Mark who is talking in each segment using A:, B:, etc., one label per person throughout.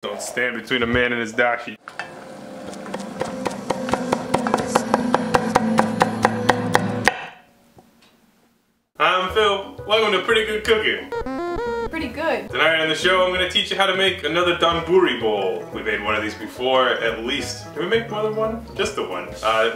A: Don't stand between a man and his dashi. I'm Phil. Welcome to Pretty Good Cooking.
B: Pretty good.
A: Tonight on the show, I'm going to teach you how to make another donburi bowl. We made one of these before, at least. Did we make more than one? Just the one.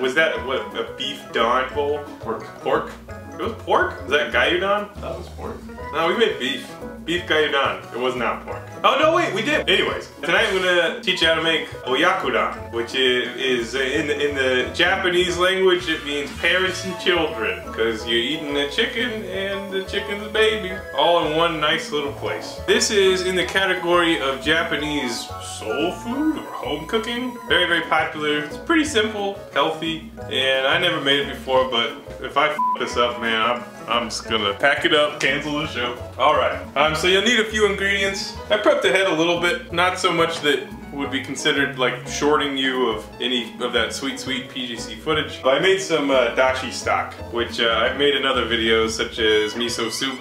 A: Was that what, a beef don bowl? Pork? It was pork? Is that gyudon?
C: That was pork.
A: No, we made beef. Beef gyudon. It was not pork. Oh no, wait, we did. Anyways, tonight I'm gonna teach you how to make oyakodon, which is in the Japanese language, it means parents and children, because you're eating a chicken and the chicken's baby all in one nice little place. This is in the category of Japanese soul food or home cooking. Very, very popular. It's pretty simple, healthy, and I never made it before, but if I f this up, man, I'm just gonna pack it up, cancel the show. Alright, so you'll need a few ingredients. I prepped ahead a little bit, not so much that would be considered like shorting you of any of that sweet PGC footage. But I made some Dashi Stock, which I've made in other videos such as miso soup,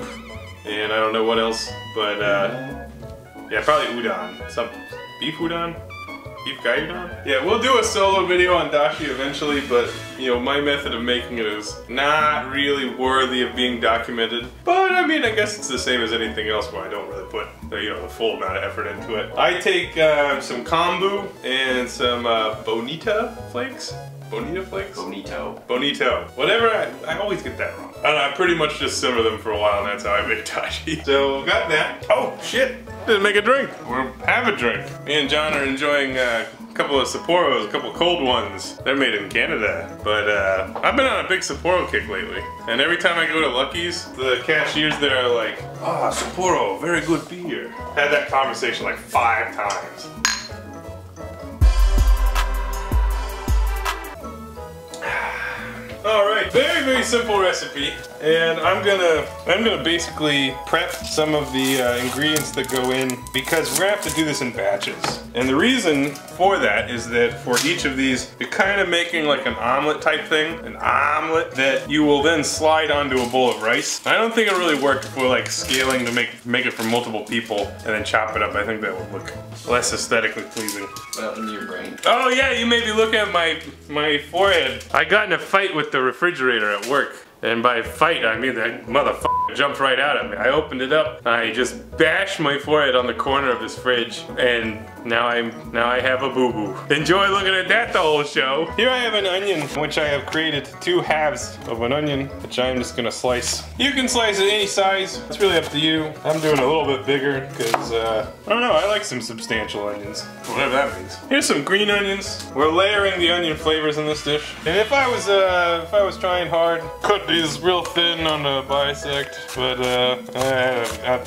A: and I don't know what else, but yeah, probably udon. Some beef udon? Beef gyudon? Yeah, we'll do a solo video on dashi eventually, but you know, my method of making it is not really worthy of being documented. But I mean, I guess it's the same as anything else where I don't really put the full amount of effort into it. I take some kombu and some bonita flakes. Bonita flakes? Bonito. Whatever, I always get that wrong. I don't know, I pretty much just simmer them for a while and that's how I make dashi. So, got that. Oh, shit. Didn't make a drink. Or have a drink. Me and John are enjoying a couple of Sapporos, a couple of cold ones. They're made in Canada. But I've been on a big Sapporo kick lately. And every time I go to Lucky's, the cashiers there are like, "Ah, Sapporo, very good beer." Had that conversation like 5 times. Alright, very, very simple recipe, and I'm gonna basically prep some of the ingredients that go in, because we're gonna have to do this in batches. And the reason for that is that for each of these, you're kind of making like an omelet type thing, an omelet that you will then slide onto a bowl of rice. I don't think it really worked for like scaling to make it for multiple people and then chop it up. I think that would look less aesthetically pleasing.
C: Well, in your brain.
A: Oh yeah, you may be looking at my forehead. I got in a fight with the refrigerator at work. And by fight, I mean that motherfucker jumped right out at me. I opened it up, I just bashed my forehead on the corner of this fridge, and now I have a boo-boo. Enjoy looking at that the whole show. Here I have an onion, which I have created 2 halves of an onion, which I'm just gonna slice. You can slice it any size, it's really up to you. I'm doing a little bit bigger, because, I don't know, I like some substantial onions. Whatever that means. Here's some green onions. We're layering the onion flavors in this dish. And if I was trying hard, cut these real thin on the bisect, but I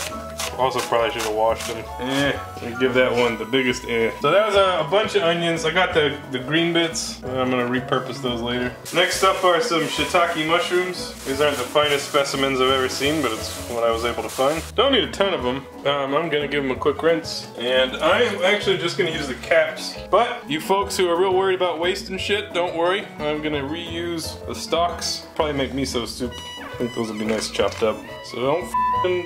A: also probably should have washed them. I give that one the biggest eh. So that was a bunch of onions. I got the green bits. I'm gonna repurpose those later. Next up are some shiitake mushrooms. These aren't the finest specimens I've ever seen, but it's what I was able to find. Don't need a ton of them. I'm gonna give them a quick rinse. And I'm actually just gonna use the caps. But you folks who are real worried about wasting shit, don't worry. I'm gonna reuse the stalks. Probably make miso soup. I think those would be nice chopped up. So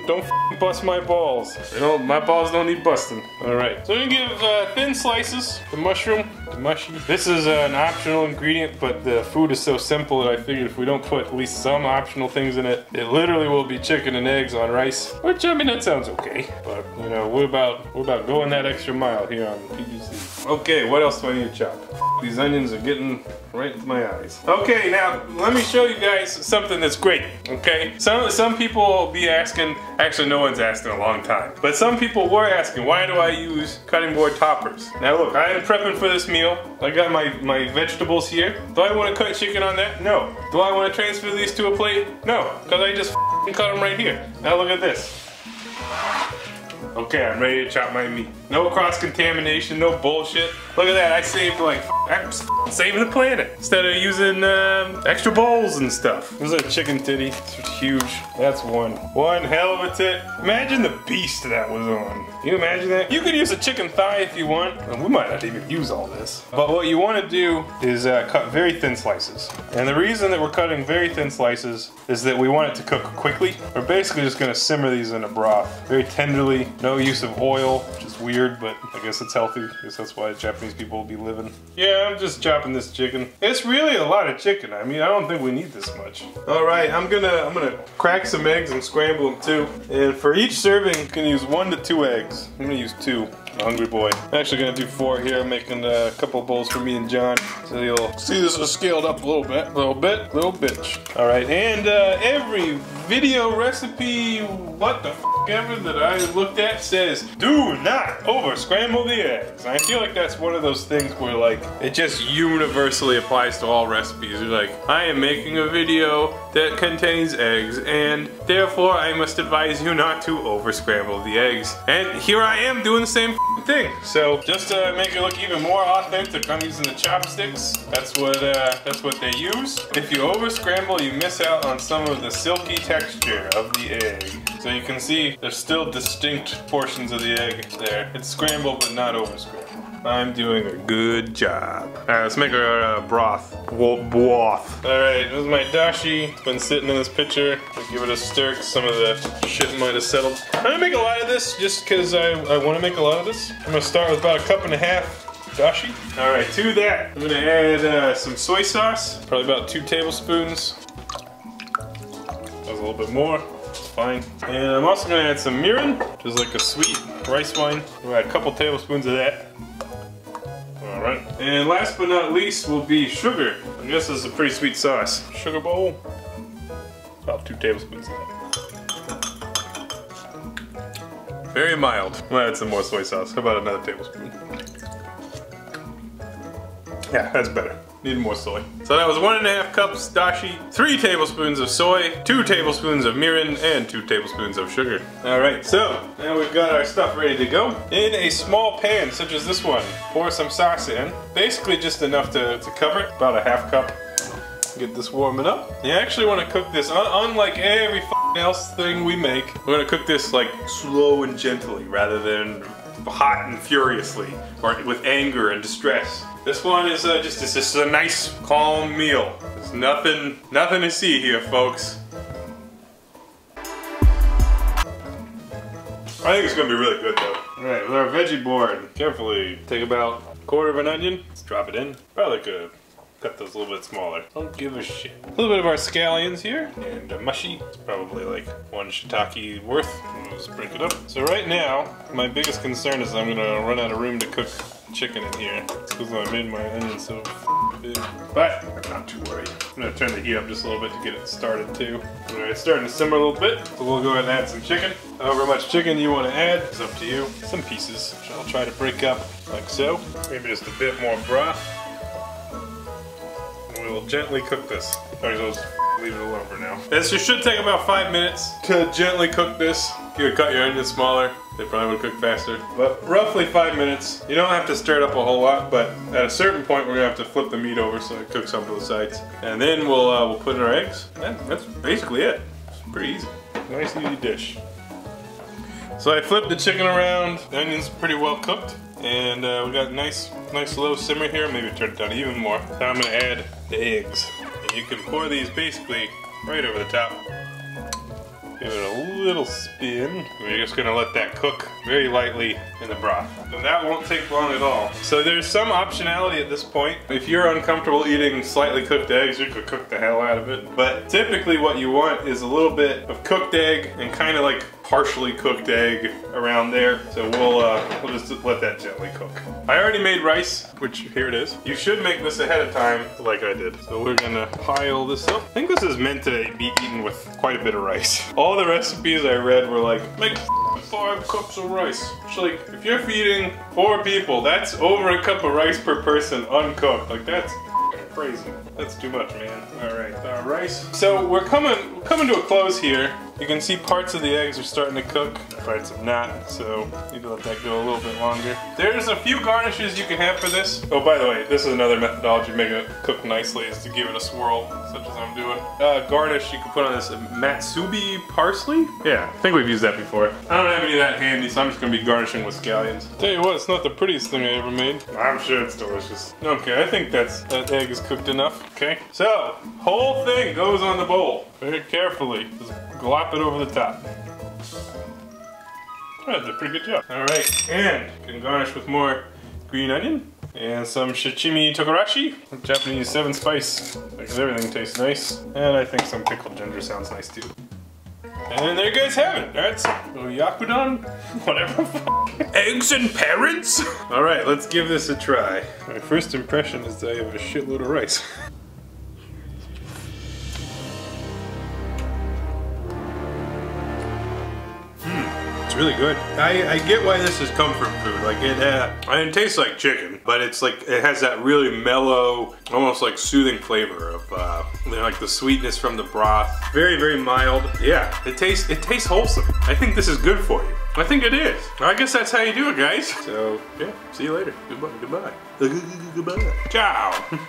A: don't bust my balls. My balls don't need busting. Alright, so I'm gonna give thin slices, the mushroom, the mushy. This is an optional ingredient, but the food is so simple that I figured if we don't put at least some optional things in it, it literally will be chicken and eggs on rice. Which, I mean, that sounds okay. But, you know, we're about going that extra mile here on PGC. Okay, what else do I need to chop? These onions are getting right into my eyes. Okay, now let me show you guys something that's great, okay? Some people will be asking, actually no one's asked in a long time, but some people were asking, why do I use cutting board toppers? Now look, I am prepping for this meal. I got my vegetables here. Do I want to cut chicken on that? No. Do I want to transfer these to a plate? No, because I just cut them right here. Now look at this. Okay, I'm ready to chop my meat. No cross-contamination, no bullshit. Look at that, I saved I'm saving the planet. Instead of using extra bowls and stuff. This is a chicken titty, it's huge. That's one hell of a tit. Imagine the beast that was on. Can you imagine that? You could use a chicken thigh if you want. We might not even use all this. But what you want to do is cut very thin slices. And the reason that we're cutting very thin slices is that we want it to cook quickly. We're basically just gonna simmer these in a broth very tenderly No use of oil, which is weird, but I guess it's healthy. I guess that's why Japanese people will be living. Yeah, I'm just chopping this chicken. It's really a lot of chicken. I mean, I don't think we need this much. All right, I'm gonna crack some eggs and scramble them too. And for each serving, you can use 1 to 2 eggs. I'm gonna use 2. I'm a hungry boy. I'm actually gonna do 4 here. I'm making a couple bowls for me and John. So you'll see this is scaled up a little bit. Little bitch. All right, and every video recipe, what the f ever that I looked at says, do not over scramble the eggs. And I feel like that's one of those things where like, it just universally applies to all recipes. You're like, I am making a video that contains eggs and therefore I must advise you not to over scramble the eggs. And here I am doing the same thing. So just to make it look even more authentic, I'm using the chopsticks. That's what they use. If you over scramble, you miss out on some of the silky texture of the egg. So you can see there's still distinct portions of the egg there. It's scrambled but not over scrambled. I'm doing a good job. Alright, let's make our broth. Broth. Alright, this is my dashi. It's been sitting in this pitcher. I'll give it a stir because some of the shit might have settled. I'm gonna make a lot of this just because I want to make a lot of this. I'm gonna start with about 1.5 cups dashi. Alright, to that, I'm gonna add some soy sauce. Probably about 2 tablespoons. That was a little bit more. Fine. And I'm also going to add some mirin, which is like a sweet rice wine. We'll add a couple tablespoons of that. Alright. And last but not least will be sugar. I guess this is a pretty sweet sauce. Sugar bowl. About 2 tablespoons of that. Very mild. We'll add some more soy sauce. How about another tablespoon? Yeah, that's better. Need more soy. So that was 1.5 cups dashi, 3 tablespoons of soy, 2 tablespoons of mirin, and 2 tablespoons of sugar. Alright, so now we've got our stuff ready to go. In a small pan, such as this one, pour some sauce in. Basically just enough to cover it, about 1/2 cup. Get this warming up. You actually want to cook this, unlike every else thing we make, we're going to cook this like slow and gently rather than hot and furiously, or with anger and distress. This one is just a nice, calm meal. There's nothing to see here, folks. I think it's gonna be really good though. Alright, with our veggie board, carefully take about 1/4 of an onion. Let's drop it in. Probably could cut those a little bit smaller. Don't give a shit. A little bit of our scallions here, and mushy. It's probably like 1 shiitake worth. We'll just break it up. So right now, my biggest concern is I'm gonna run out of room to cook chicken in here. It's because I made my onion so big. But I'm not too worried. I'm gonna turn the heat up just a little bit to get it started too. Alright, it's starting to simmer a little bit. So we'll go ahead and add some chicken. However much chicken you want to add, it's up to you. Some pieces, which I'll try to break up like so. Maybe just a bit more broth. We'll gently cook this. Alright, so let's leave it alone for now. This should take about 5 minutes to gently cook this. If you would cut your onions smaller, they probably would cook faster. But roughly 5 minutes. You don't have to stir it up a whole lot, but at a certain point we're gonna have to flip the meat over so it cooks on both sides. And then we'll put in our eggs. And that's basically it. It's pretty easy. Nice easy dish. So I flipped the chicken around. The onion's pretty well cooked. And we got a nice low simmer here. Maybe turn it down even more. Now I'm gonna add the eggs. And you can pour these basically right over the top. Give it a little spin. We're just gonna let that cook very lightly in the broth. And that won't take long at all. So there's some optionality at this point. If you're uncomfortable eating slightly cooked eggs, you could cook the hell out of it. But typically what you want is a little bit of cooked egg and kind of like partially cooked egg around there. So we'll just let that gently cook. I already made rice, which here it is. You should make this ahead of time like I did. So we're gonna pile this up. I think this is meant to be eaten with quite a bit of rice. All the recipes I read were like, make 5 cups of rice. It's like, if you're feeding 4 people, that's over a cup of rice per person uncooked. Like that's crazy. That's too much, man. Alright, our rice. So we're coming to a close here. You can see parts of the eggs are starting to cook, parts have not, so need to let that go a little bit longer. There's a few garnishes you can have for this. Oh, by the way, this is another methodology of making it cook nicely, is to give it a swirl, such as I'm doing. Garnish you can put on this Mitsuba parsley? Yeah, I think we've used that before. I don't have any of that handy, so I'm just gonna be garnishing with scallions. Tell you what, it's not the prettiest thing I ever made. I'm sure it's delicious. Okay, I think that egg is cooked enough. Okay, so whole thing goes on the bowl very carefully. Just glop it over the top. Oh, did a pretty good job. All right, and you can garnish with more green onion and some Shichimi Togarashi, Japanese 7 spice, because everything tastes nice. And I think some pickled ginger sounds nice too. And there you guys have it. That's Oyakodon, whatever. Eggs and parents? All right, let's give this a try. My first impression is that I have a shitload of rice. It's really good. I get why this is comfort food. Like it tastes like chicken, but it's like it has that really mellow, almost like soothing flavor of like the sweetness from the broth. Very, very mild. Yeah, it tastes wholesome. I think this is good for you. I think it is. I guess that's how you do it, guys. So yeah, see you later. Goodbye. Goodbye. Goodbye. Ciao.